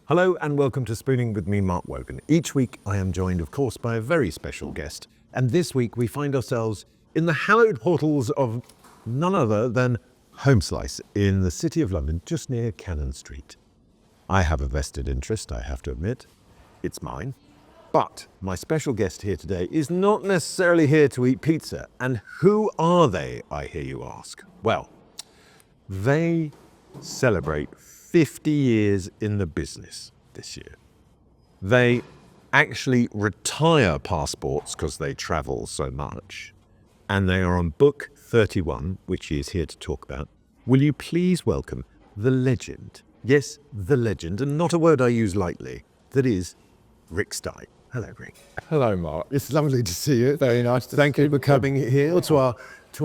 Hello and welcome to Spooning with me, Mark Wogan. Each week I am joined, of course, by a very special guest. And this week we find ourselves in the hallowed portals of none other than Home Slice in the City of London, just near Cannon Street. I have a vested interest, I have to admit. It's mine. But my special guest here today is not necessarily here to eat pizza. And who are they, I hear you ask? Well, they celebrate 50 years in the business this year. They actually retire passports because they travel so much. And they are on book 31, which he is here to talk about. Will you please welcome the legend? Yes, the legend, and not a word I use lightly. That is Rick Stein. Hello, Rick. Hello, Mark. It's lovely to see you. Very nice to Thank you for coming here to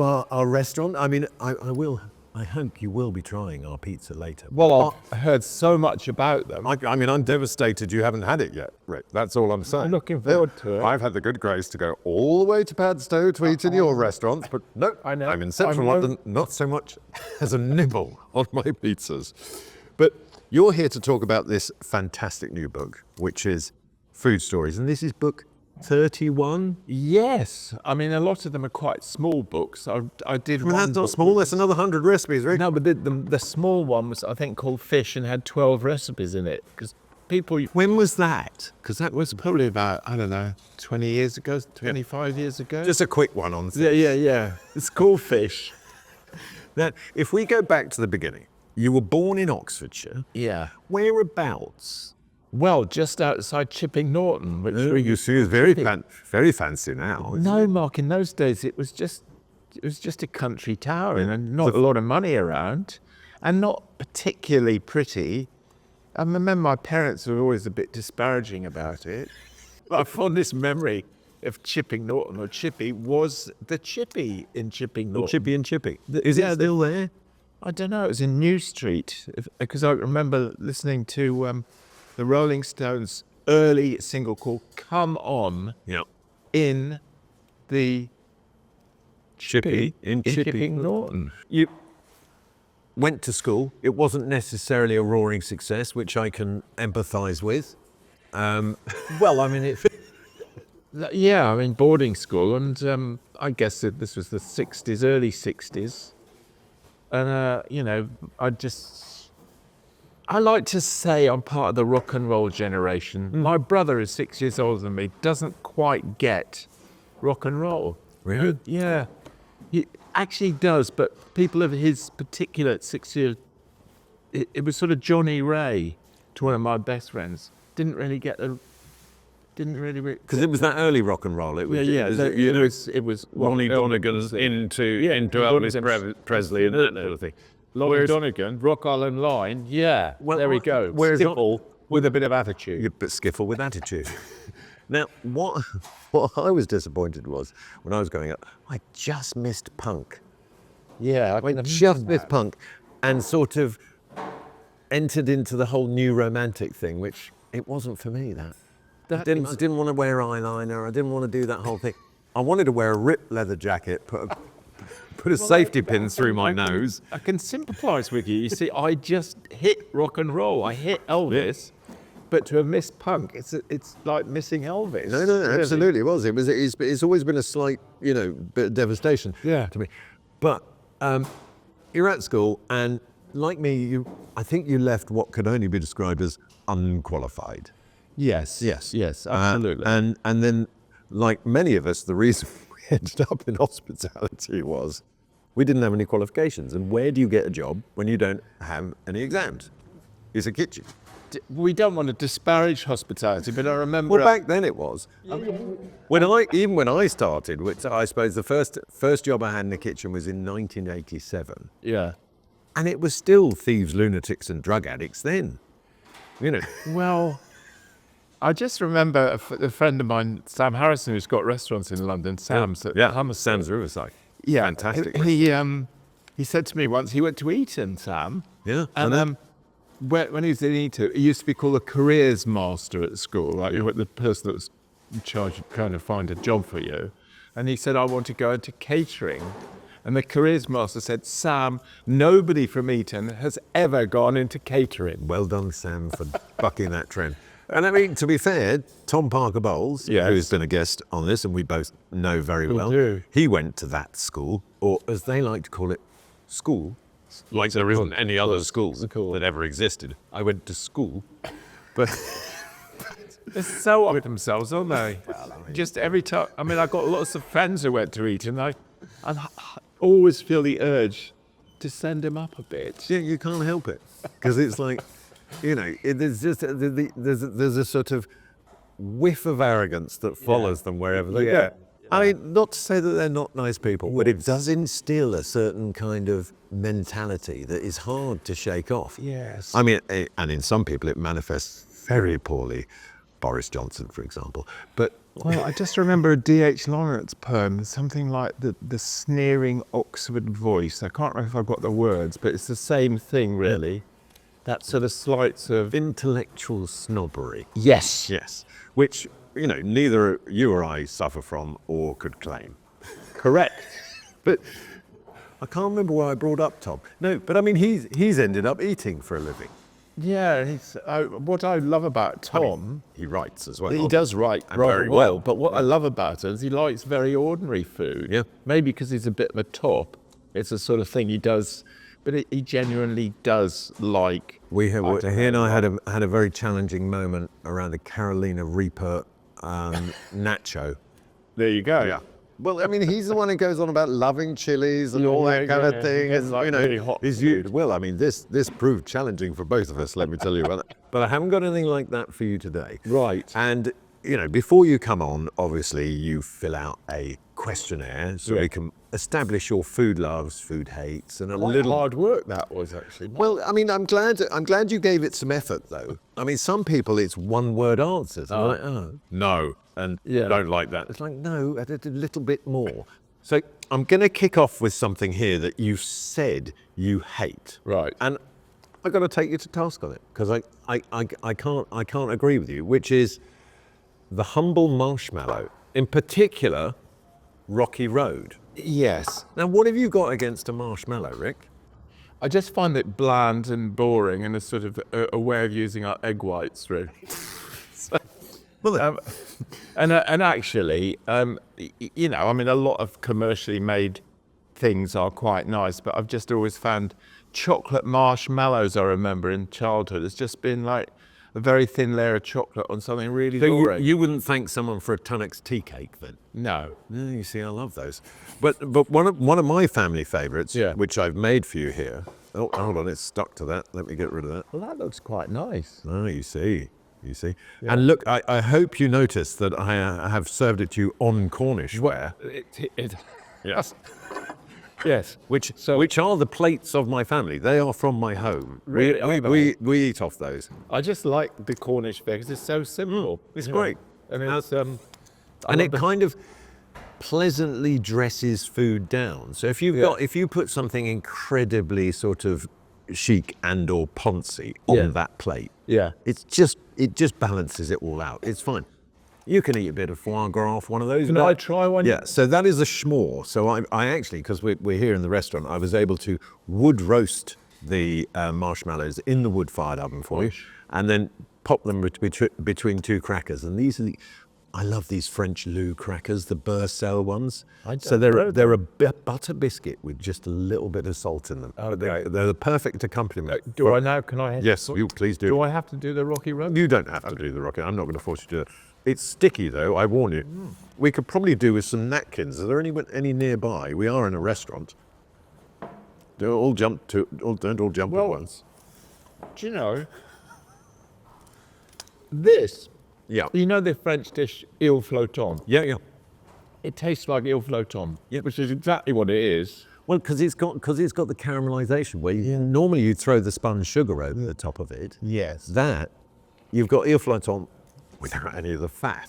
our restaurant. I mean, I hope you will be trying our pizza later. Well, I've heard so much about them. I mean, I'm devastated you haven't had it yet, Rick. That's all I'm saying. I'm looking forward to it. I've had the good grace to go all the way to Padstow to eat in your restaurants, but no, I know. I'm in central London, not so much as a nibble on my pizzas. But you're here to talk about this fantastic new book, which is Food Stories, and this is book 31. Yes. I mean, a lot of them are quite small books. I did Well, one that's not book- small. That's another 100 recipes, Rick. No, but the small one was, I think, called Fish and had 12 recipes in it. Because people... When was that? Because that was probably about, I don't know, 20 years ago, 25 years ago. Just a quick one on. Yeah. It's called Fish. That if we go back to the beginning, you were born in Oxfordshire. Yeah. Whereabouts? Well, just outside Chipping Norton, which You see, it's very fancy now. No, Mark, in those days it was just a country town and not a lot of money around and not particularly pretty. I remember my parents were always a bit disparaging about it. My fondest memory of Chipping Norton or Chippy was the Chippy in Chipping Norton. Chippy and Chippy. Is it still there? I don't know, it was in New Street because I remember listening to the Rolling Stones' early single called Come On. Yeah. In the Chippy in Chipping Norton. You went to school. It wasn't necessarily a roaring success, which I can empathise with. Well, I mean, yeah, I mean, boarding school, and I guess that this was the 60s, early 60s. And, you know, I like to say I'm part of the rock and roll generation. My brother is 6 years older than me, doesn't quite get rock and roll. Really? Yeah, he actually does, but people of his particular 6 years, it was sort of Johnny Ray to one of my best friends. Didn't really Because it was that early rock and roll. It was, it was Ronnie Donegan's into Elvis Presley and that sort of thing. Laurie Donegan, Rock Island Line. Yeah, Well, there we go. whereas Skiffle with a bit of attitude. But skiffle with attitude. Now, what I was disappointed was when I was growing up, I just missed punk. Yeah, I just missed punk, and sort of entered into the whole new romantic thing, which it wasn't for me. I didn't want to wear eyeliner. I didn't want to do that whole thing. I wanted to wear a ripped leather jacket, put a safety pin through my nose. I can sympathise with you. You see, I just hit rock and roll. I hit Elvis, but to have missed punk, it's like missing Elvis. No, absolutely it was. It's always been a slight, bit of devastation to me. But you're at school, and like me, I think you left what could only be described as unqualified. Yes, absolutely. And then, like many of us, the reason we ended up in hospitality was we didn't have any qualifications. And where do you get a job when you don't have any exams? It's a kitchen. We don't want to disparage hospitality, but I remember... Well, back then it was. When I started, which I suppose the first job I had in the kitchen was in 1987. Yeah. And it was still thieves, lunatics and drug addicts then. Well... I just remember a friend of mine, Sam Harrison, who's got restaurants in London. Sam's Sam's Riverside. Yeah, fantastic. He said to me once he went to Eton, Sam. Yeah, and when he was in Eton, he used to be called a careers master at school, like you were the person that was in charge of kind of find a job for you. And he said, I want to go into catering. And the careers master said, Sam, nobody from Eton has ever gone into catering. Well done, Sam, for bucking that trend. And I mean, to be fair, Tom Parker Bowles, Yes. who's been a guest on this, and we both know very well, do. he went to that school, or as they like to call it, school. Like there isn't any other schools that ever existed. I went to school, but They're so up with themselves, aren't they? Just every time. I mean, I've got lots of friends who went to Eton, and I always feel the urge to send them up a bit. yeah, you can't help it because it's like, you know, there's just there's a sort of whiff of arrogance that follows them wherever they go. I mean, not to say that they're not nice people, but it does instill a certain kind of mentality that is hard to shake off. Yes. I mean, and in some people it manifests very poorly. Boris Johnson, for example. But Well, I just remember a D.H. Lawrence poem, something like the sneering Oxford voice. I can't remember if I've got the words, but it's the same thing, really. That sort of slight sort of... intellectual snobbery. Yes. Yes. Which, you know, neither you or I suffer from or could claim. Correct. But I can't remember why I brought up Tom. No, but I mean, he's ended up eating for a living. Yeah, what I love about Tom... He writes as well. He does write And rather very well, well. but what I love about him is he likes very ordinary food. Yeah. Maybe because he's a bit of a top. It's the sort of thing he does, but he genuinely does like... He and I had a very challenging moment around the Carolina Reaper nacho. There you go. Yeah. Well, I mean, he's the one who goes on about loving chilies and all that kind of thing. It's And, like you know, really hot food. well, I mean, this proved challenging for both of us, let me tell you about that. But I haven't got anything like that for you today. Right. And, you know, before you come on, obviously, you fill out a questionnaire so we can establish your food loves, food hates, and a little hard work that was, actually. Well, I mean, I'm glad you gave it some effort, though. I mean, some people it's one-word answers. They're like, oh, no, and don't like that. It's like, no, a little bit more. So I'm going to kick off with something here that you said you hate. Right. And I've got to take you to task on it because I can't agree with you, which is the humble marshmallow, in particular, Rocky Road. Yes. Now, what have you got against a marshmallow, Rick? I just find it bland and boring and a sort of a way of using our egg whites, really. Well, And actually, you know, I mean, a lot of commercially made things are quite nice, but I've just always found chocolate marshmallows, I remember in childhood, it's just been like a very thin layer of chocolate on something really boring. you wouldn't thank someone for a Tunnock's tea cake then? No. No, you see, I love those. But one of my family favourites, which I've made for you here. Oh, hold on, it's stuck to that. Let me get rid of that. Well, that looks quite nice. Oh, you see. And look, I hope you noticed that I have served it to you on Cornish ware. Yes. Yes. Which are the plates of my family. They are from my home. Really? We eat off those. I just like the Cornish fare because it's so simple. It's you know. great. And it's And it kind of pleasantly dresses food down. So if you put something incredibly sort of chic and or poncy on that plate, it just balances it all out. It's fine. You can eat a bit of foie gras off one of those. Can I try one? Yeah, so that is a schmore. So I actually, because we're here in the restaurant, I was able to wood roast the marshmallows in the wood-fired oven for you, and then pop them between two crackers. And these are I love these French Lou crackers, the Burcell ones. So they're a butter biscuit with just a little bit of salt in them. Oh, they're the perfect accompaniment. Can I? Yes, you please do. Do I have to do the Rocky Road? You don't have to do the rocket. I'm not going to force you to do it. It's sticky though, I warn you. We could probably do with some napkins. Are there any nearby? We are in a restaurant. Don't all jump at once. Do you know this? Yeah. You know the French dish il flottant? Yeah. It tastes like il flottant, Yep. which is exactly what it is. Well, because it's got the caramelization where normally you throw the spun sugar over the top of it. Yes. That you've got il flottant without any of the fat,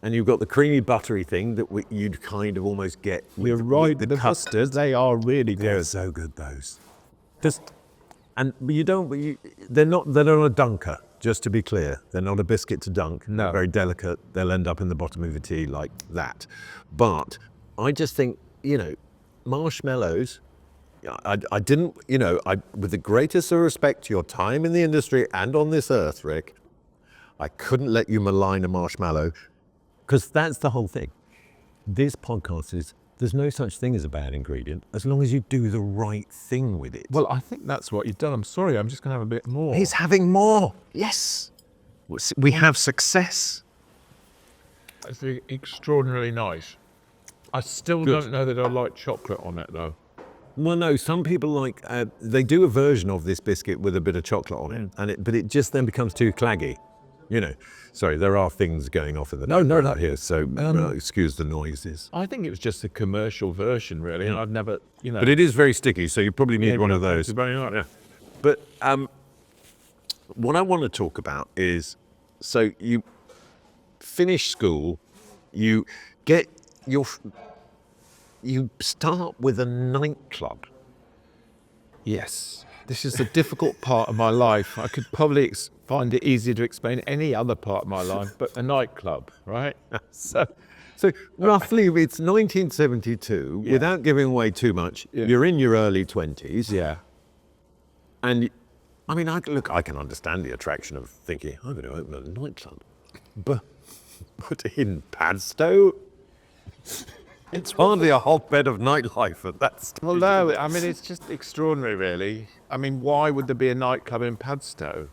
and you've got the creamy buttery thing that you'd kind of almost get. You're right. The custards, they are really good. They're so good, those. They're not a dunker. Just to be clear, they're not a biscuit to dunk. No. They're very delicate. They'll end up in the bottom of your tea like that. But I just think, marshmallows, I didn't, with the greatest of respect to your time in the industry and on this earth, Rick, I couldn't let you malign a marshmallow, because that's the whole thing. This podcast is, there's no such thing as a bad ingredient as long as you do the right thing with it. Well, I think that's what you've done. I'm sorry, I'm just going to have a bit more. He's having more. Yes. We have success. It's extraordinarily nice. I still don't know that I like chocolate on it, though. Well, no, some people like, they do a version of this biscuit with a bit of chocolate on it, but it just then becomes too claggy. Sorry, there are things going off in the background here, so excuse the noises. I think it was just a commercial version, really, and I've never, But it is very sticky, so you probably need one of those. Yeah. But what I want to talk about is, so you finish school, you start with a nightclub. Yes. This is a difficult part of my life. I could probably find it easier to explain any other part of my life, but a nightclub, right? So roughly it's 1972, without giving away too much, you're in your early 20s. Yeah. And I mean, I can understand the attraction of thinking, I'm going to open a nightclub. But in Padstow, it's hardly a hotbed of nightlife at that stage. Well, no, I mean, it's just extraordinary, really. I mean, why would there be a nightclub in Padstow?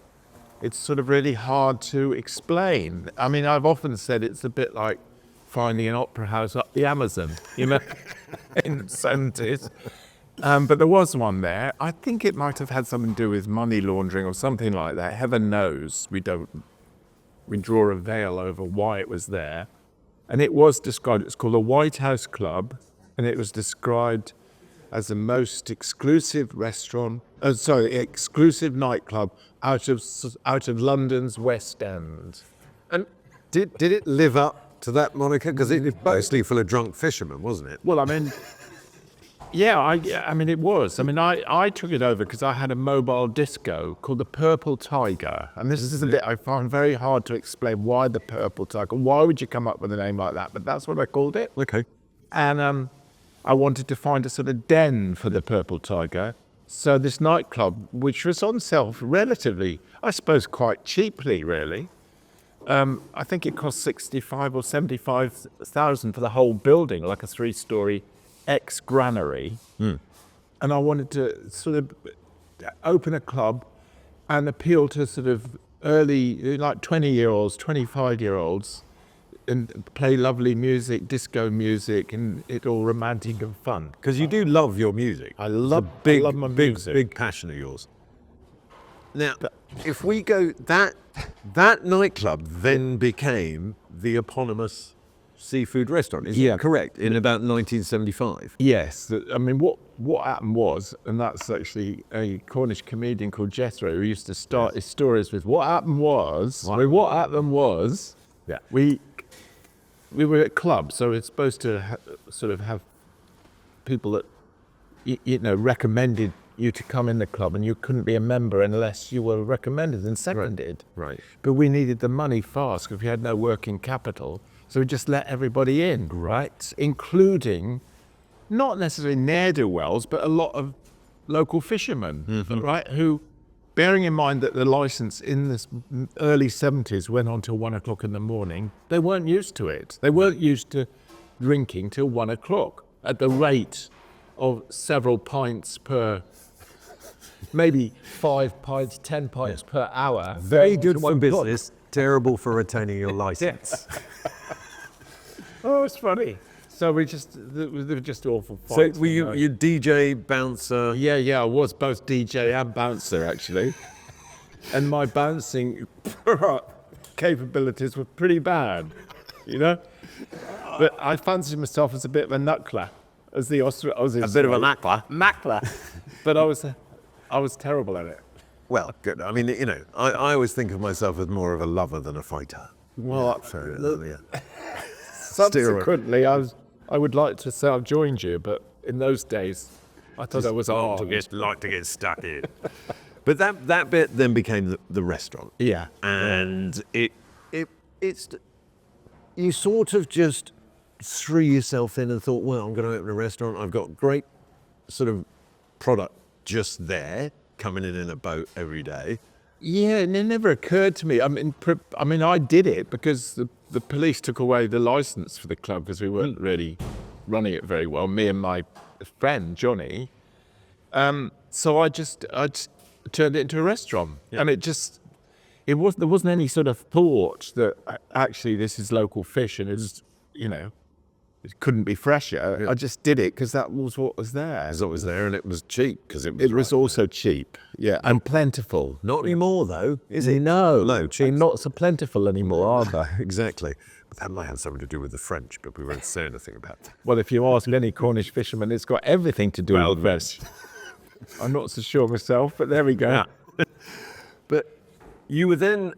It's sort of really hard to explain. I mean, I've often said it's a bit like finding an opera house up the Amazon, in the 70s. But there was one there. I think it might have had something to do with money laundering or something like that. Heaven knows. We draw a veil over why it was there. And it was described, it's called the White House Club, and it was described as the most exclusive exclusive nightclub out of London's West End. And did it live up to that moniker? Because it was mostly full of drunk fishermen, wasn't it? Well, I mean, I mean, it was. I mean, I took it over because I had a mobile disco called the Purple Tiger. And this is a bit I found very hard to explain why the Purple Tiger. Why would you come up with a name like that? But that's what I called it. Okay. And I wanted to find a sort of den for the Purple Tiger. So this nightclub, which was on sale relatively, I suppose, quite cheaply, really. I think it cost 65 or 75,000 for the whole building, like a 3-story ex-granary. And I wanted to sort of open a club and appeal to sort of early, like 20-year-olds, 25-year-olds, and play lovely music, disco music, and it all romantic and fun. Because you do love your music. I love my music. Big passion of yours. Now, if we go, that nightclub then became the eponymous seafood restaurant, is it correct? In about 1975? Yes. I mean, what happened was, and that's actually a Cornish comedian called Jethro who used to start his stories with, what happened was, we were at clubs, so it's supposed to sort of have people that, recommended you to come in the club, and you couldn't be a member unless you were recommended and seconded. Right. But we needed the money fast because we had no working capital, so we just let everybody in, right? Including not necessarily ne'er-do-wells, but a lot of local fishermen, right? Who, bearing in mind that the license in this early 70s went on till 1 o'clock in the morning, they weren't used to it. They weren't used to drinking till 1 o'clock at the rate of several pints per, maybe 5 pints, 10 pints per hour. Very good for business, terrible for retaining your license. Oh, it's funny. So they were just awful fights. So were you DJ, bouncer? Yeah, I was both DJ and bouncer, actually. And my bouncing capabilities were pretty bad, But I fancied myself as a bit of a knuckler, as the Aussies. A bit of a knuckler? Knuckler. But I was terrible at it. Well, good. I mean, I always think of myself as more of a lover than a fighter. Well, yeah. Subsequently, I would like to say I've joined you, but in those days, I thought I was armed. Like to get stuck in. But that bit then became the restaurant. Yeah. And it's you sort of just threw yourself in and thought, well, I'm going to open a restaurant. I've got great sort of product just there, coming in a boat every day. Yeah, and it never occurred to me. I mean, I did it because the police took away the license for the club because we weren't really running it very well. Me and my friend Johnny. So I just turned it into a restaurant, and there wasn't any sort of thought that actually this is local fish and it's it couldn't be fresher. Yeah. I just did it because that was what was there. As it was there, and it was cheap because It was also cheap, and plentiful. not anymore though, is it? No, cheap. not so plentiful anymore, are they? Exactly. But that might have something to do with the French, but we won't say anything about that. Well, if you ask any Cornish fisherman, it's got everything to do with fish. I'm not so sure myself, but there we go. But you were then,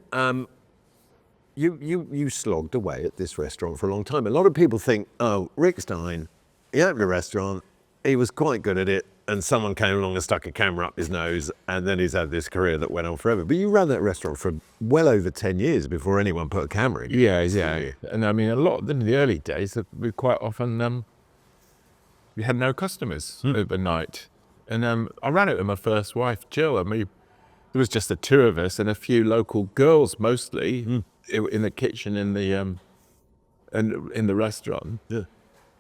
you slogged away at this restaurant for a long time. A lot of people think, oh, Rick Stein, he opened a restaurant, he was quite good at it, and someone came along and stuck a camera up his nose, and then he's had this career that went on forever. But you ran that restaurant for well over 10 years before anyone put a camera in. Yeah. And I mean, a lot in the early days, we quite often we had no customers overnight. And I ran it with my first wife, Jill, and there was just the two of us and a few local girls mostly in the kitchen in the restaurant. Yeah.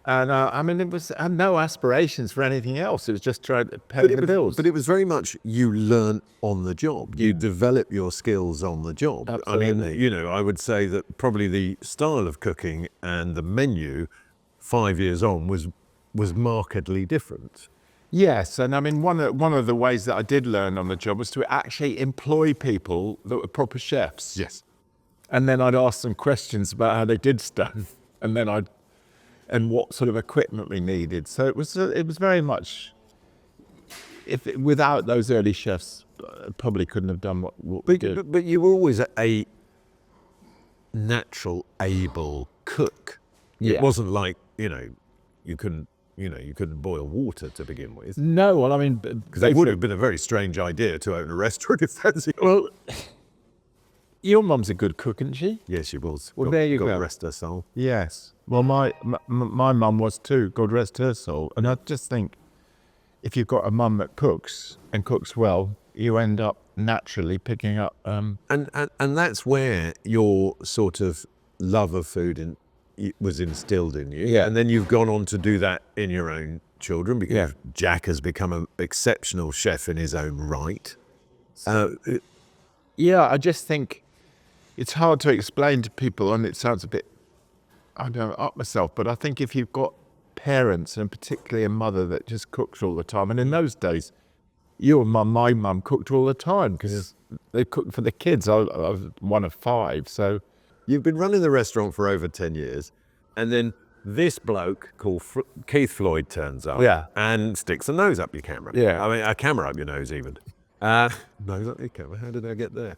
And I mean, I had no aspirations for anything else. It was just trying to pay the bills. But it was very much you learn on the job. You develop your skills on the job. Absolutely. I mean, I would say that probably the style of cooking and the menu 5 years on was markedly different. Yes, and I mean, one of the ways that I did learn on the job was to actually employ people that were proper chefs. Yes. And then I'd ask them questions about how they did stuff, and what sort of equipment we needed. So it was very much, without those early chefs, I probably couldn't have done what we did. But you were always a natural, able cook. Yeah. It wasn't like, you couldn't boil water to begin with. No, well, I mean, Because it would have been a very strange idea to open a restaurant if that's it. Well, your mum's a good cook, isn't she? Yes, she was. Well, there you God go. rest her soul. Yes. Well, my mum was too, God rest her soul. And I just think if you've got a mum that cooks and cooks well, you end up naturally picking up. And that's where your sort of love of food was instilled in you. Yeah. And then you've gone on to do that in your own children because Jack has become an exceptional chef in his own right. Yeah, I just think it's hard to explain to people, and it sounds a bit, I don't know, up myself, but I think if you've got parents, and particularly a mother that just cooks all the time, and in those days, my mum cooked all the time because they cooked for the kids. I was one of five, so. You've been running the restaurant for over 10 years, and then this bloke called Keith Floyd turns up and sticks a nose up your camera. Yeah. I mean, a camera up your nose even. Nose up your camera, how did I get there?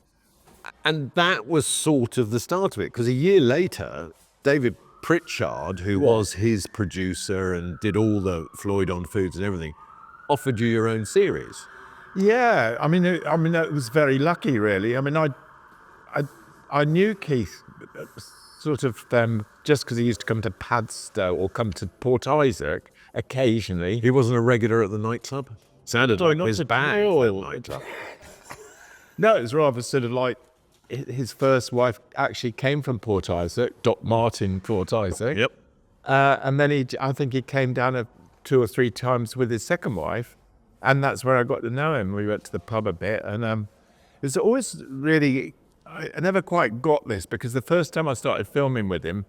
And that was sort of the start of it, because a year later, David Pritchard, who was his producer and did all the Floyd on Foods and everything, offered you your own series. Yeah, I mean, it was very lucky, really. I mean, I knew Keith sort of just because he used to come to Padstow or come to Port Isaac occasionally. He wasn't a regular at the Nightclub? Sounded like his bag. No, it was rather sort of like his first wife actually came from Port Isaac, Doc Martin Port Isaac. Yep. And then I think he came down 2 or 3 times with his second wife, and that's where I got to know him. We went to the pub a bit, and it was always really, I never quite got this, because the first time I started filming with him,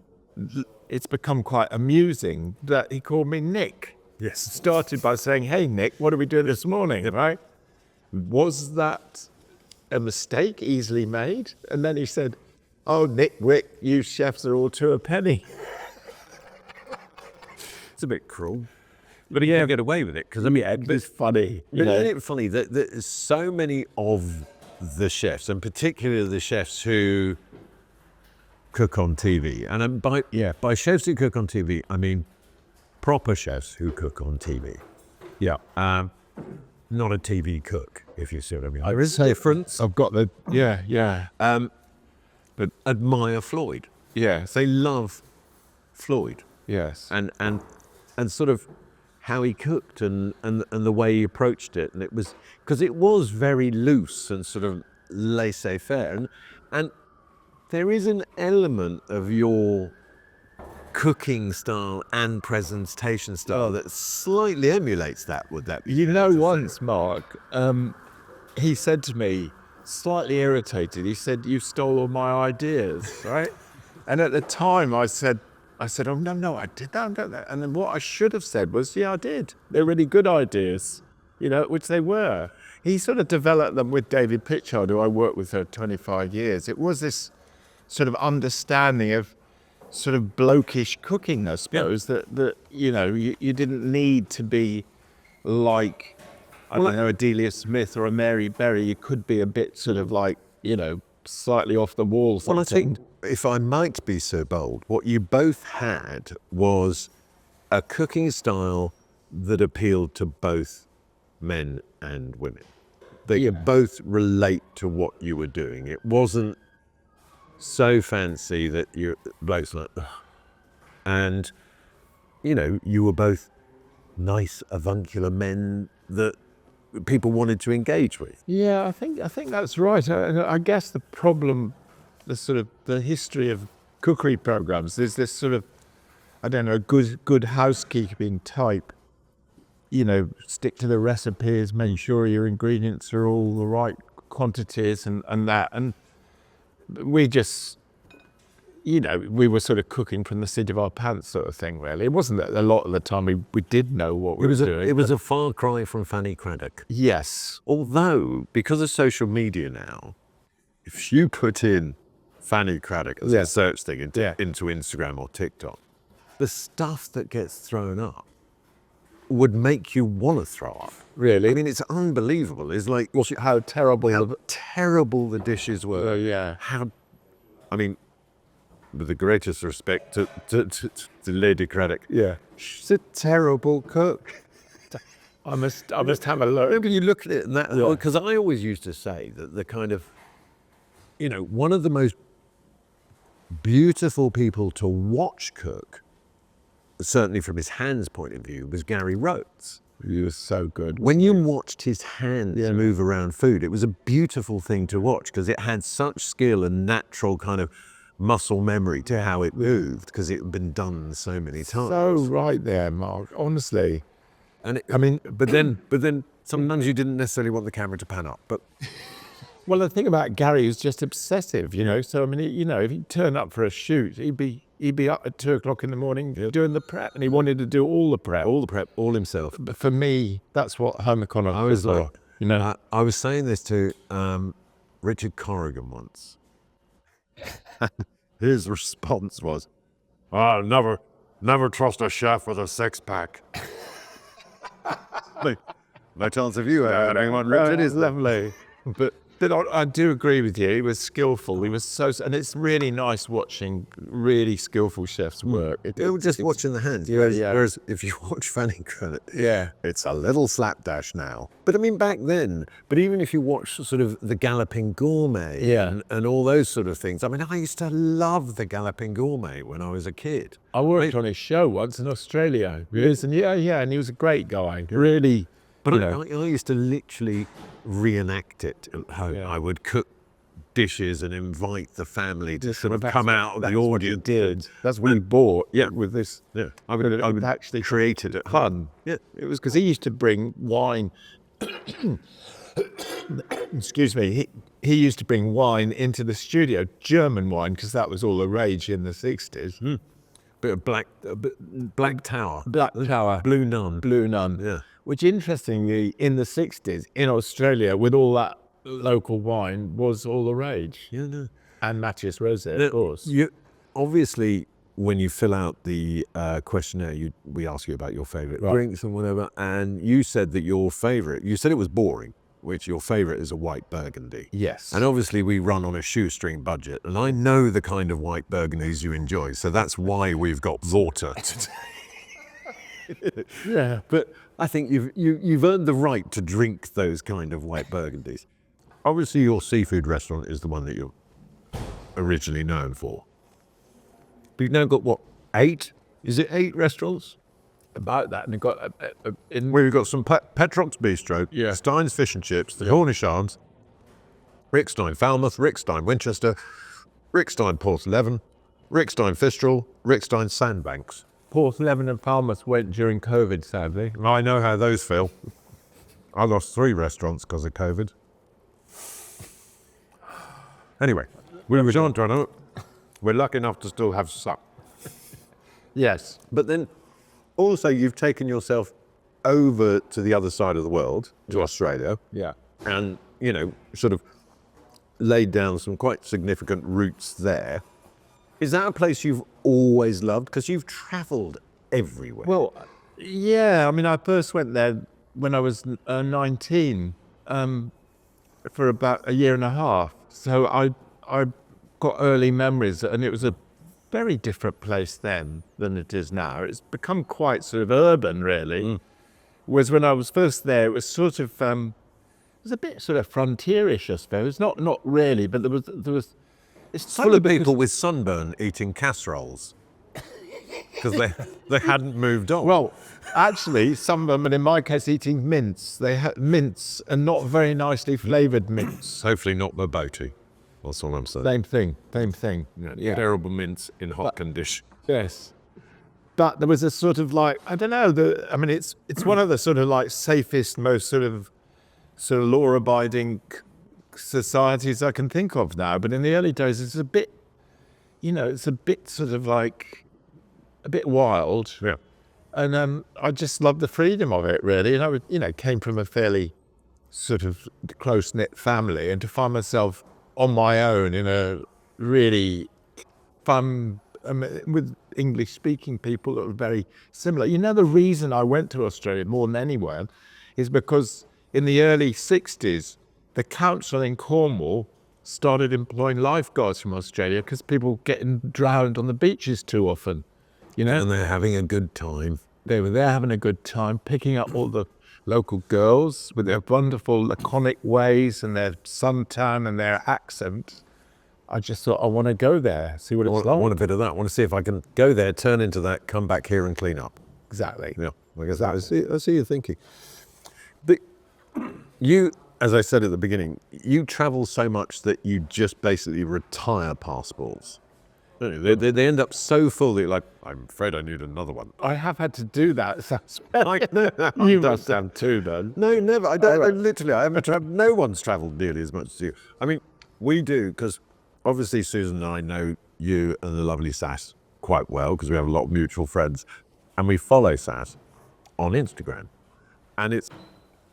it's become quite amusing that he called me Nick. Yes. Started by saying, "Hey Nick, what are we doing this morning?" Right? Was that a mistake easily made? And then he said, "Oh, Nick, Rick, you chefs are all 2 a penny." It's a bit cruel. But he can't get away with it, because I mean, It's funny. But isn't it funny that so many of the chefs, and particularly the chefs who cook on TV, and by chefs who cook on TV, I mean proper chefs who cook on TV. Yeah. Not a TV cook, if you see what I mean. There is a difference. I've got yeah. But admire Floyd. Yes. They love Floyd. Yes. And sort of how he cooked and the way he approached it. And it was, because it was very loose and sort of laissez-faire. And there is an element of your cooking style and presentation style that slightly emulates that. Would that be? You know, once, Mark, he said to me, slightly irritated, he said, "You stole all my ideas," right? And at the time I said, "Oh, no, I did that. And then what I should have said was, yeah, I did. They're really good ideas, which they were. He sort of developed them with David Pitchard, who I worked with for 25 years. It was this sort of understanding of sort of blokish cooking, I suppose, that you didn't need to be like, I don't know, a Delia Smith or a Mary Berry. You could be a bit sort of like, slightly off the wall. Well, I think, if I might be so bold, what you both had was a cooking style that appealed to both men and women. They both relate to what you were doing. It wasn't so fancy that you blokes like, ugh. And you were both nice avuncular men that people wanted to engage with. Yeah, I think that's right. I guess the problem, the history of cookery programs, there's this sort of, I don't know, good housekeeping type. Stick to the recipes, make sure your ingredients are all the right quantities and that. And we just, we were sort of cooking from the seat of our pants sort of thing, really. It wasn't that a lot of the time we did know what we were doing. It was a far cry from Fanny Craddock. Yes. Although, because of social media now, if you put in Fanny Craddock as a search thing into Instagram or TikTok, the stuff that gets thrown up would make you want to throw up. Really? I mean, it's unbelievable. It's like How terrible. terrible the dishes were. Yeah. With the greatest respect to Lady Craddock. Yeah. She's a terrible cook. I must have a look. When you look at it, because I always used to say that the kind of, one of the most beautiful people to watch cook, certainly from his hands point of view, was Gary Rhodes. He was so good. When you watched his hands move around food, it was a beautiful thing to watch because it had such skill and natural kind of muscle memory to how it moved because it had been done so many times. So right there, Mark, honestly. And but then sometimes you didn't necessarily want the camera to pan up, but Well, the thing about Gary was just obsessive, So, if he'd turn up for a shoot, he'd be up at 2:00 in the morning doing the prep, and he wanted to do all the prep. all himself. But for me, that's what home economics I was like, for, I was saying this to Richard Corrigan once. His response was, "Oh, never trust a chef with a six-pack." No chance of you having anyone, Richard. Is lovely. But I do agree with you. He was skillful. He was and it's really nice watching really skillful chefs work. Just watching the hands. Whereas if you watch Fanny Craddock, it's a little slapdash now. But I mean, back then, even if you watch sort of the Galloping Gourmet and all those sort of things, I mean, I used to love the Galloping Gourmet when I was a kid. I worked on his show once in Australia. Yes, and and he was a great guy. Really. But I used to literally reenact it at home. I would cook dishes and invite the family to sort of come out of the audience. That's what he bought with this. Yeah, I would actually created it. Fun. Yeah, it was because he used to bring wine. Excuse me. He used to bring wine into the studio, German wine, because that was all the rage in the 60s. Bit of Black Tower. Black Tower. Blue Nun. Yeah. Which, interestingly, in the 60s, in Australia, with all that local wine, was all the rage. Yeah, no. And Mathias Rosé, of course. Obviously, when you fill out the questionnaire, we ask you about your favourite drinks and whatever, and you said that your favourite, you said it was boring, which your favourite is a white Burgundy. Yes. And obviously we run on a shoestring budget, and I know the kind of white Burgundies you enjoy, so that's why we've got water today. Yeah. But I think you've earned the right to drink those kind of white Burgundies. Obviously your seafood restaurant is the one that you're originally known for. But you've now got, 8 Is it 8 restaurants? About that, and they've got in We've got some Petrock's Bistro, Yeah. Stein's Fish and Chips, the Cornish Arms, Rick Stein Falmouth, Rick Stein Winchester, Rick Stein Porthleven, Rick Stein Fistral, Rick Stein Sandbanks. Porthleven and Falmouth went during COVID, sadly. I know how those feel. I lost 3 restaurants because of COVID. Anyway, we're lucky enough to still have some. Yes. But then also you've taken yourself over to the other side of the world, to Australia, Yeah. and, you know, sort of laid down some quite significant roots there. Is that a place you've always loved? Because you've travelled everywhere. Well, yeah. I mean, I first went there when I was 19 for about a year and a half. So I got early memories, and it was a very different place then than it is now. It's become quite sort of urban, really. Whereas when I was first there, it was sort of it was a bit sort of frontierish, I suppose. Not really, but there was. It's full of people with sunburn eating casseroles because they hadn't moved on. Well, actually, some of them, and in my case, eating mince. They had mince, and not very nicely flavoured mince. Hopefully not bobotie. That's all I'm saying. Same thing. Yeah. Terrible mince in hot condition. Yes. But there was a sort of like, I don't know, it's one of the sort of like safest, most sort of law-abiding societies I can think of now. But in the early days, it's a bit, it's a bit sort of like, a bit wild. Yeah. And I just loved the freedom of it, really. And I came from a fairly sort of close-knit family, and to find myself on my own in a really fun, with English-speaking people that were very similar. The reason I went to Australia more than anywhere is because in the early 60s, the council in Cornwall started employing lifeguards from Australia because people getting drowned on the beaches too often, And they're having a good time. They were there having a good time, picking up all the local girls with their wonderful laconic ways and their suntan and their accent. I just thought, I want to go there, see what it's like. I want a bit of that. I want to see if I can go there, turn into that, come back here and clean up. Exactly. Yeah, I guess I see you thinking. But you, as I said at the beginning, you travel so much that you just basically retire passports. They end up so full that you're like, I'm afraid I need another one. I have had to do that. You must have too, man. No, never. I don't. I haven't traveled. No one's travelled nearly as much as you. I mean, we do, because obviously Susan and I know you and the lovely Sass quite well, because we have a lot of mutual friends, and we follow Sass on Instagram, and it's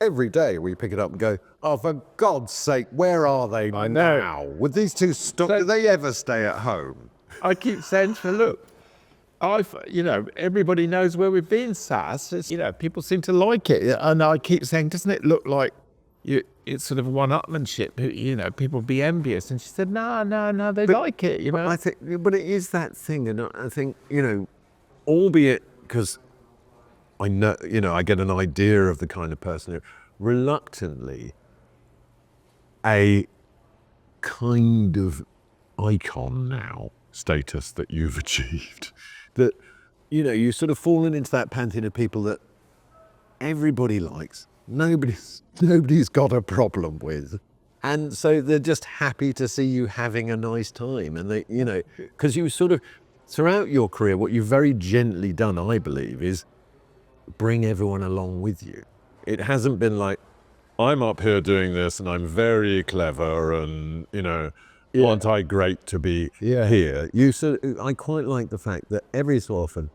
every day we pick it up and go, oh, for God's sake, where are they now? With these two do they ever stay at home? I keep saying to her, look, everybody knows where we've been, Sass. It's, people seem to like it. And I keep saying, doesn't it look like it's sort of one-upmanship? People be envious. And she said, no, they like it, I think, but it is that thing. And I think, albeit because I know, I get an idea of the kind of person who reluctantly a kind of icon now status that you've achieved, that you've sort of fallen into that pantheon of people that everybody likes, nobody's got a problem with, and so they're just happy to see you having a nice time. And they, because you sort of throughout your career, what you've very gently done, I believe, is bring everyone along with you. It hasn't been like, I'm up here doing this and I'm very clever and aren't I great to be here? I quite like the fact that every so often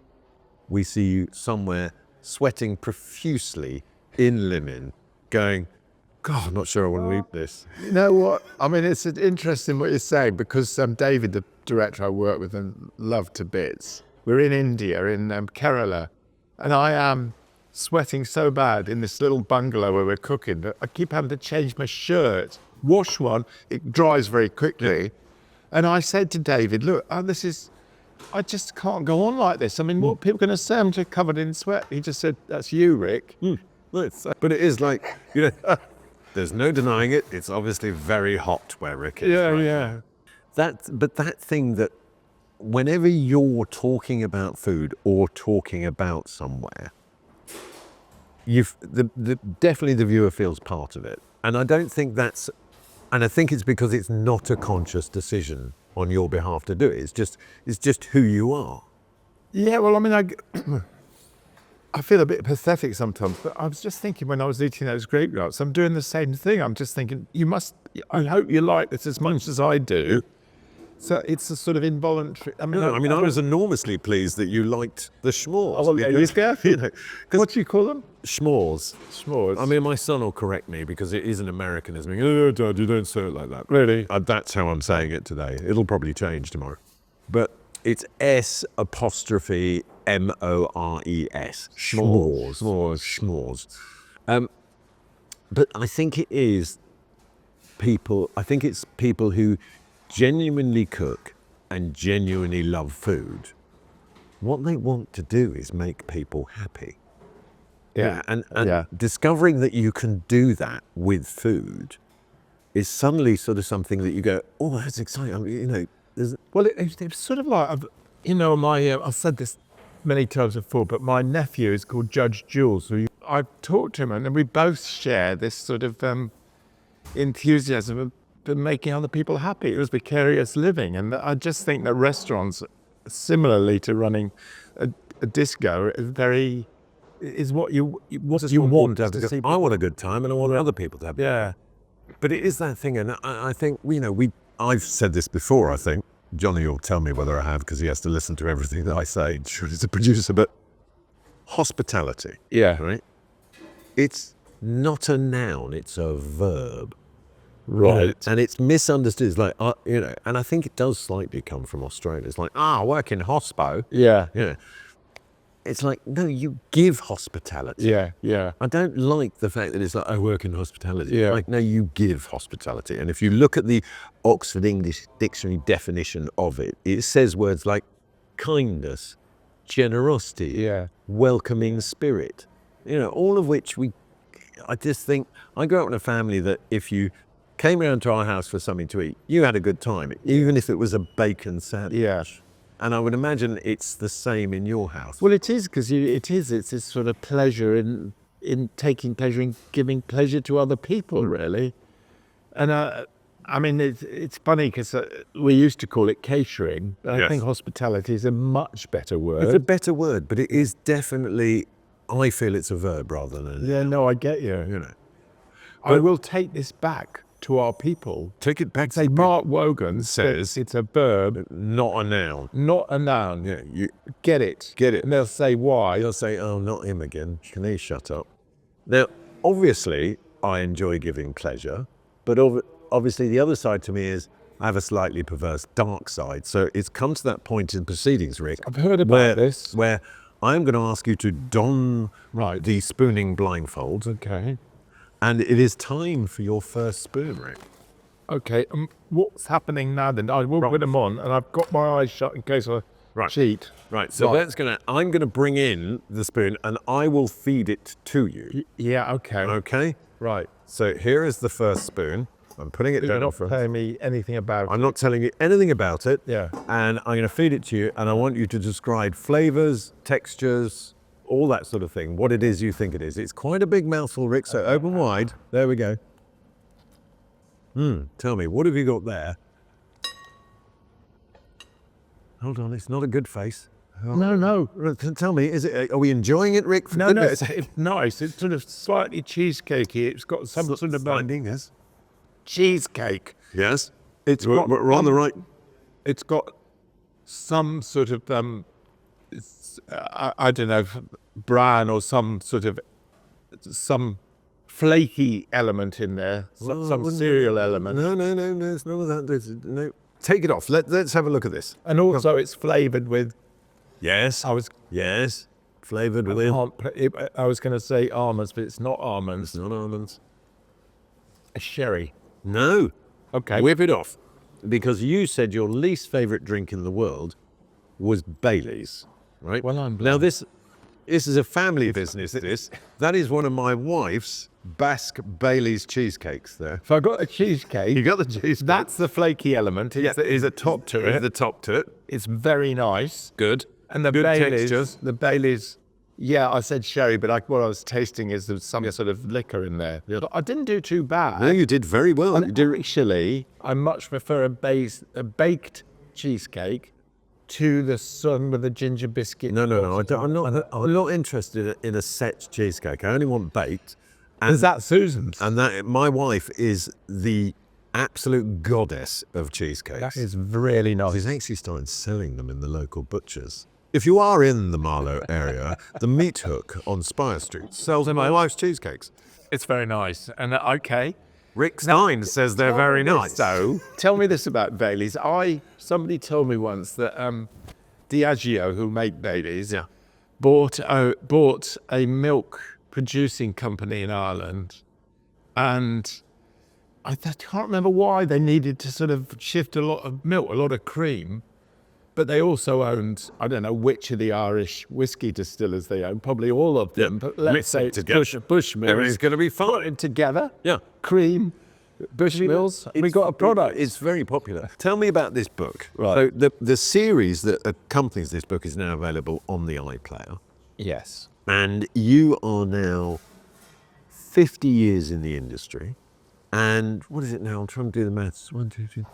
we see you somewhere sweating profusely in linen, going, God, I'm not sure I want to eat this. You know what? I mean, it's interesting what you're saying, because David, the director I work with and love to bits, we're in India, in Kerala, and I am sweating so bad in this little bungalow where we're cooking that I keep having to change my shirt, wash one, it dries very quickly. Yeah. And I said to David, look, I just can't go on like this. I mean, what are people going to say? I'm just covered in sweat. He just said, that's you, Rick. But it is like, there's no denying it. It's obviously very hot where Rick is. Yeah. But that thing that whenever you're talking about food or talking about somewhere, definitely the viewer feels part of it. And I don't think and I think it's because it's not a conscious decision on your behalf to do it. It's just who you are. Yeah, well, I mean, I feel a bit pathetic sometimes, but I was just thinking when I was eating those grape nuts, I'm doing the same thing. I'm just thinking, I hope you like this as much as I do. So it's a sort of involuntary. I was enormously pleased that you liked the schmores. Oh, well, yeah, what do you call them? Schmores. Schmores. I mean, my son will correct me because it is an Americanism. Oh, Dad, you don't say it like that. Really? That's how I'm saying it today. It'll probably change tomorrow. But it's S''MORES. Schmores. Schmores. But I think it is people, it's people who genuinely cook and genuinely love food. What they want to do is make people happy. Yeah. And discovering that you can do that with food is suddenly sort of something that you go, oh, that's exciting. I mean, Well, it's sort of like, I've said this many times before, but my nephew is called Judge Jules. I've talked to him, and we both share this sort of enthusiasm of making other people happy. It was vicarious living, and I just think that restaurants, similarly to running a disco, is what you want to see. I want a good time, and I want other people to have. Yeah, but it is that thing, and I think I've said this before. I think Johnny will tell me whether I have because he has to listen to everything that I say. Sure, he's a producer, but hospitality. Yeah, right. It's not a noun; it's a verb. Right. And it's misunderstood. It's like, and I think it does slightly come from Australia. It's like, I work in hospo. Yeah. It's like, no, you give hospitality. Yeah. I don't like the fact that it's like, I work in hospitality. Yeah. Like, no, you give hospitality. And if you look at the Oxford English Dictionary definition of it, it says words like kindness, generosity, welcoming spirit, all of which I just think, I grew up in a family that if you came around to our house for something to eat, you had a good time, even if it was a bacon sandwich. Yeah. And I would imagine it's the same in your house. Well, it is, because it's this sort of pleasure in taking pleasure in giving pleasure to other people, really. And I mean, it's funny because we used to call it catering, but I think hospitality is a much better word. It's a better word, but it is definitely, I feel it's a verb rather than... Yeah, no, I get you. I will take this back to our people. Take it back. Say Mark Wogan says it's a verb, not a noun. Not a noun. Yeah, you get it. And they'll say why. They'll say, oh, not him again. Can he shut up? Now, obviously, I enjoy giving pleasure, but obviously the other side to me is I have a slightly perverse dark side. So it's come to that point in proceedings, Rick. I've heard about this. Where I'm going to ask you to don the spooning blindfold. Okay. And it is time for your first spoon, Rick. Okay, what's happening now then? I will put them on, and I've got my eyes shut in case I cheat. Right, so I'm going to bring in the spoon, and I will feed it to you. Yeah, okay. Okay? Right. So here is the first spoon. I'm putting it down. You're not telling me anything about it. I'm not telling you anything about it. Yeah. And I'm going to feed it to you, and I want you to describe flavors, textures, all that sort of thing, what it is you think it is. It's quite a big mouthful, Rick, so open wide. There we go. Tell me, what have you got there? Hold on, it's not a good face. No. Tell me, are we enjoying it, Rick? No, it's nice. It's sort of slightly cheesecakey. It's got some sort of yes. Cheesecake. Yes. We're on the right. It's got some sort of I don't know, bran or some flaky element in there, some cereal element. No, it's none of that. No, take it off. Let's have a look at this. And also, it's flavoured with. Yes. Flavoured with. I was going to say almonds, but it's not almonds. It's not almonds. A sherry. No. Okay. Whip it off, because you said your least favourite drink in the world was Bailey's. Right. Well, I'm now this is a family business. That is one of my wife's Basque Bailey's cheesecakes. There. So I got a cheesecake. You got the cheesecake. That's the flaky element. Is the top to it. The top to it. It's very nice. Good. And the Good Baileys, textures. the Baileys, yeah, I said sherry, but what I was tasting is there's some sort of liquor in there. But I didn't do too bad. No, you did very well. And actually, I much prefer a baked cheesecake to the one with the ginger biscuit. No. I'm not interested in a set cheesecake. I only want baked. Is that Susan's? And that my wife is the absolute goddess of cheesecakes. That is really nice. She's actually started selling them in the local butchers. If you are in the Marlow area, the Meat Hook on Spire Street sells my wife's cheesecakes. It's very nice. And okay. Rick Stein says they're very nice. So, tell me this about Baileys. Somebody told me once that Diageo, who make Baileys, bought a milk producing company in Ireland, and I can't remember why they needed to sort of shift a lot of milk, a lot of cream, but they also owned, I don't know which of the Irish whiskey distillers they own, probably all of them, but let's say it's Bushmills. Everything's going to be fun. Put it together, Yeah. cream, Bushmills, we got a product. It's very popular. Tell me about this book. Right. So the series that accompanies this book is now available on the iPlayer. Yes. And you are now 50 years in the industry. And what is it now? I'm trying to do the maths. 1, 2, 3.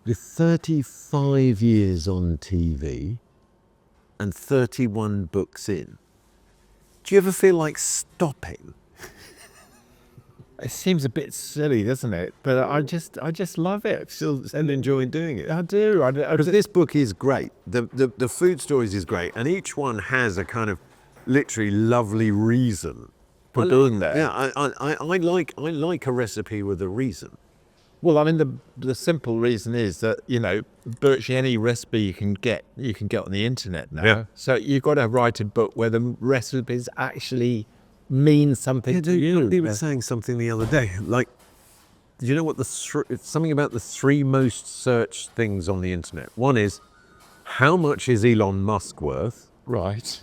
You're 35 years on TV and 31 books in. Do you ever feel like stopping? It seems a bit silly, doesn't it? But I just love it. Still and enjoying doing it. I do. Because this book is great. The food stories is great. And each one has a kind of literally lovely reason for doing that. Yeah, I like a recipe with a reason. Well, I mean, the simple reason is that, virtually any recipe you can get on the internet now. Yeah. So you've got to write a book where the recipes actually mean something to you. He was saying something the other day. Like, do you know what something about the 3 most searched things on the internet? One is, how much is Elon Musk worth? Right.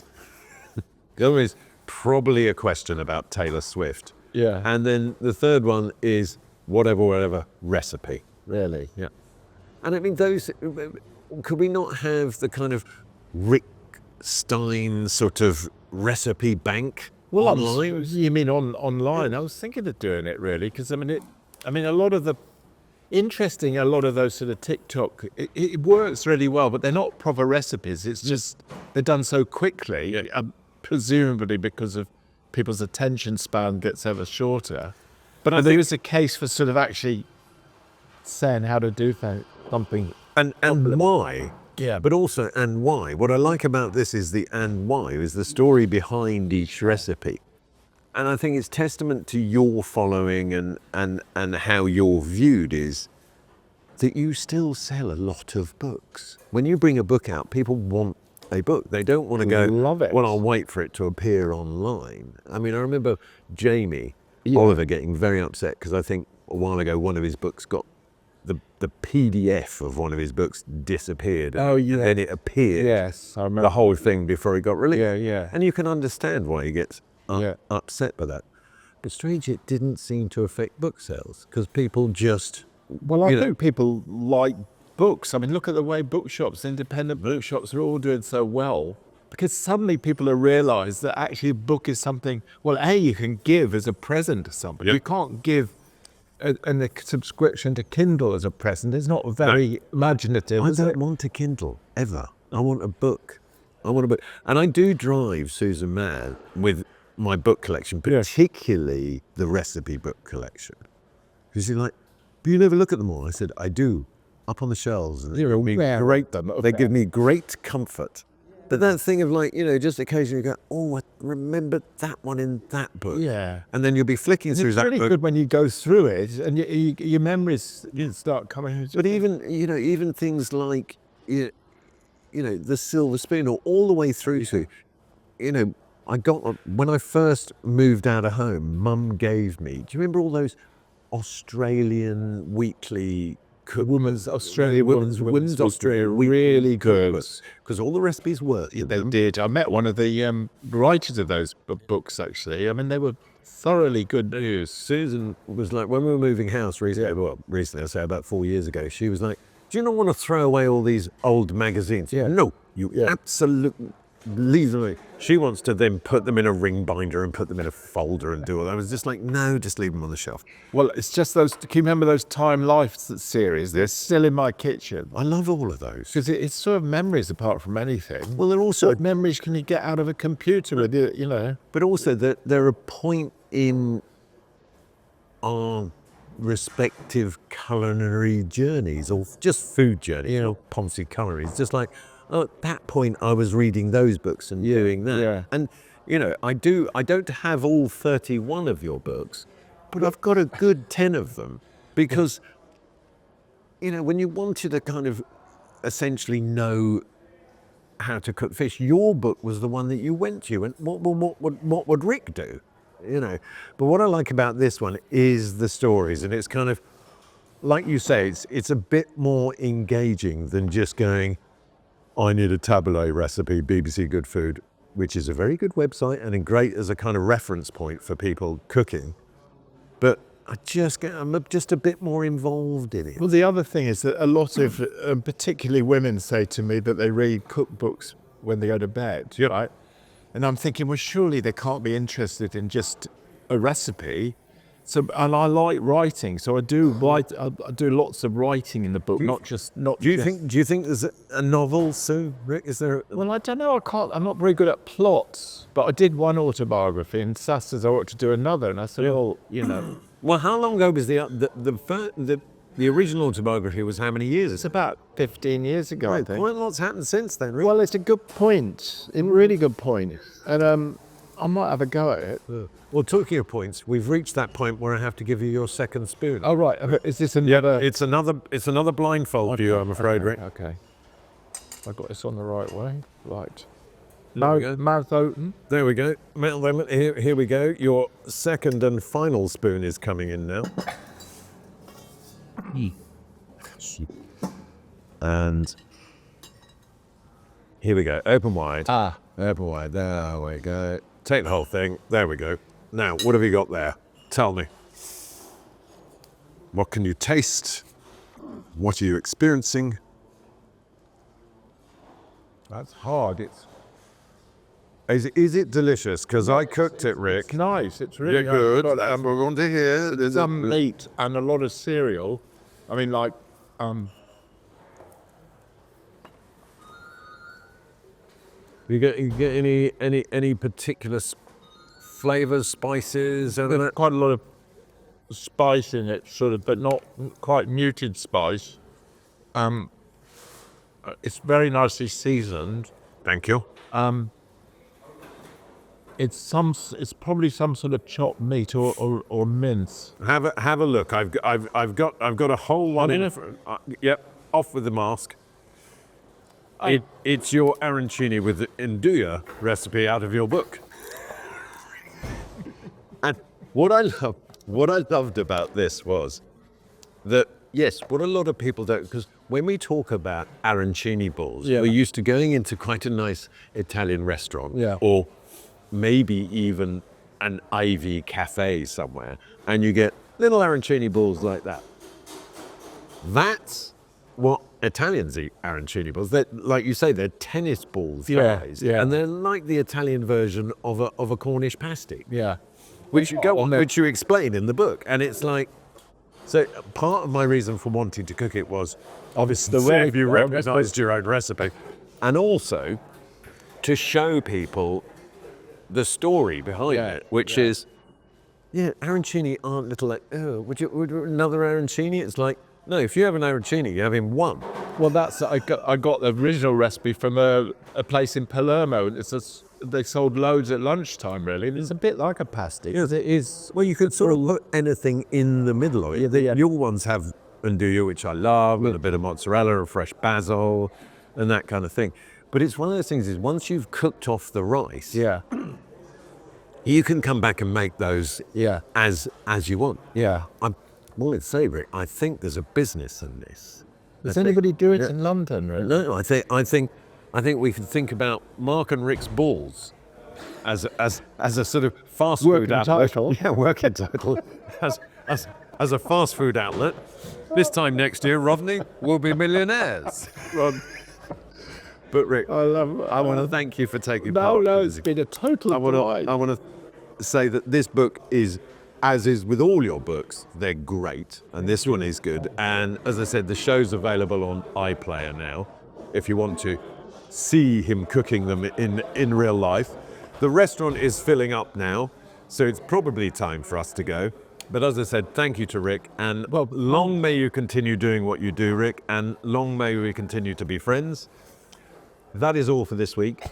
The other is probably a question about Taylor Swift. Yeah. And then the third one is whatever recipe. Really? Yeah. And I mean, those, could we not have the kind of Rick Stein sort of recipe bank online? You mean online? I was thinking of doing it really, because a lot of those sort of TikTok, it works really well, but they're not proper recipes. It's just, they're done so quickly, presumably because of people's attention span gets ever shorter. But I think there's a case for sort of actually saying how to do something. And why? Yeah. But also, and why? What I like about this is the story behind each recipe. And I think it's testament to your following and how you're viewed is that you still sell a lot of books. When you bring a book out, people want a book. They don't want to go, love it. Well, I'll wait for it to appear online. I mean, I remember Jamie Oliver getting very upset because I think a while ago one of his books got the PDF of one of his books disappeared. Oh, yeah. And it appeared. Yes, I remember. The whole thing before it got released. Yeah. And you can understand why he gets upset by that. But strange, it didn't seem to affect book sales because people just... Well, I think people like books. I mean, look at the way bookshops, independent bookshops are all doing so well. Because suddenly people have realised that actually a book is something, you can give as a present to somebody. Yep. You can't give a subscription to Kindle as a present. It's not very imaginative. I don't want a Kindle, ever. I want a book. And I do drive Susan mad with my book collection, particularly the recipe book collection. Because she's like, but you never look at them all. I said, I do, up on the shelves. And they give me great comfort. But that thing of just occasionally you go, I remember that one in that book. Yeah. And then you'll be flicking through that book. It's really good when you go through it and your memories start coming. But even things like, the silver spoon or all the way through to, when I first moved out of home, Mum gave me, do you remember all those Australian weekly Women's Australia really good, because all the recipes worked. They did. I met one of the writers of those books actually. I mean, they were thoroughly good news. Susan was like, when we were moving house recently, recently I say about 4 years ago, she was like, do you not want to throw away all these old magazines? Yeah. No, you absolutely leave them away. She wants to then put them in a ring binder and put them in a folder and do all that. I was just like, no, just leave them on the shelf. Well, it's just those. Can you remember those Time Life series? They're still in my kitchen. I love all of those. Because it's sort of memories apart from anything. Well, they're also, What memories can you get out of a computer with you know? but also that they're a point in our respective culinary journeys, or just food journey, Ponzi culinary. It's just like, oh, at that point I was reading those books and doing that. Yeah. And, I don't have all 31 of your books, but I've got a good 10 of them because, when you wanted to kind of essentially know how to cook fish, your book was the one that you went to. And what would Rick do? But what I like about this one is the stories, and it's kind of, like you say, it's a bit more engaging than just going, I need a tabbouleh recipe, BBC Good Food, which is a very good website and great as a kind of reference point for people cooking. But I'm just a bit more involved in it. Well, the other thing is that a lot of, particularly women, say to me that they read cookbooks when they go to bed, right? And I'm thinking, well, surely they can't be interested in just a recipe. So, and I like writing, so I do write. I do lots of writing in the book, not just. Do you think there's a novel soon, Rick? Is there? Well, I don't know. I'm not very good at plots, but I did one autobiography, and Sass says I ought to do another, and I said, well, Well, how long ago was the original autobiography? Was how many years? It's about 15 years ago, I think. Quite a lot's happened since then, Rick. Well, it's a good point, a really good point, and I might have a go at it. Well, talking of points, we've reached that point where I have to give you your second spoon. Oh right, is this another? It's another blindfold for you, I'm afraid, Rick. Okay. I got this on the right way. Right. There we go. Mouth open. There we go. Here we go. Your second and final spoon is coming in now. And here we go. Open wide. Open wide. There we go. Take the whole thing. There we go. Now, what have you got there? Tell me. What can you taste? What are you experiencing? That's hard. Is it delicious? Because I cooked it, Rick. It's nice. It's really Yeah, good. nice. And we're going to hear. There's some meat and a lot of cereal. I mean, like, You get any particular flavors, spices? there's quite a lot of spice in it, sort of, but not quite muted spice. It's very nicely seasoned. Thank you. It's probably some sort of chopped meat or mince. Have a look. I've got a whole one in. Yep. Off with the mask. It's your arancini with the Nduja recipe out of your book. And what I loved about this was that, yes, what a lot of people don't, because when we talk about arancini balls, we're used to going into quite a nice Italian restaurant, or maybe even an Ivy cafe somewhere, and you get little arancini balls like that. That's what Italians eat arancini balls. They're, like you say, they're tennis balls size, and they're like the Italian version of a Cornish pasty. Yeah. Which you explain in the book, and it's like, so part of my reason for wanting to cook it was obviously the way you recognised your own recipe, and also to show people the story behind it, which is, arancini aren't little like, oh, would another arancini? It's like, no, if you have an arancini, you have in one. Well, I got the original recipe from a place in Palermo. They sold loads at lunchtime, really. It's a bit like a pasty. Yes, it is. Well, you could sort of put anything in the middle of it. Your ones have Nduja, which I love, with a bit of mozzarella and fresh basil and that kind of thing. But it's one of those things is once you've cooked off the rice, you can come back and make those as you want. Yeah. Well, let's say, Rick, I think there's a business in this. Does anybody do it in London, really? No, I think we can think about Mark and Rick's balls as a sort of fast food working title. Yeah, working title. as a fast food outlet. This time next year, Rodney will be millionaires. But Rick, I want to thank you for taking part. No, it's been a total delight. I want to say that this book is, as is with all your books, they're great, and this one is good. And as I said, the show's available on iPlayer now, if you want to see him cooking them in real life. The restaurant is filling up now, so it's probably time for us to go. But as I said, thank you to Rick, and long may you continue doing what you do, Rick, and long may we continue to be friends. That is all for this week.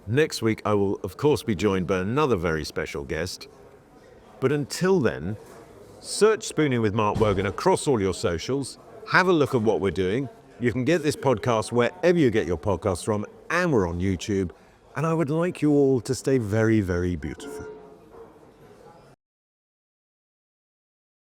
Next week, I will, of course, be joined by another very special guest. But until then, search Spooning with Mark Wogan across all your socials. Have a look at what we're doing. You can get this podcast wherever you get your podcasts from, and we're on YouTube. And I would like you all to stay very, very beautiful.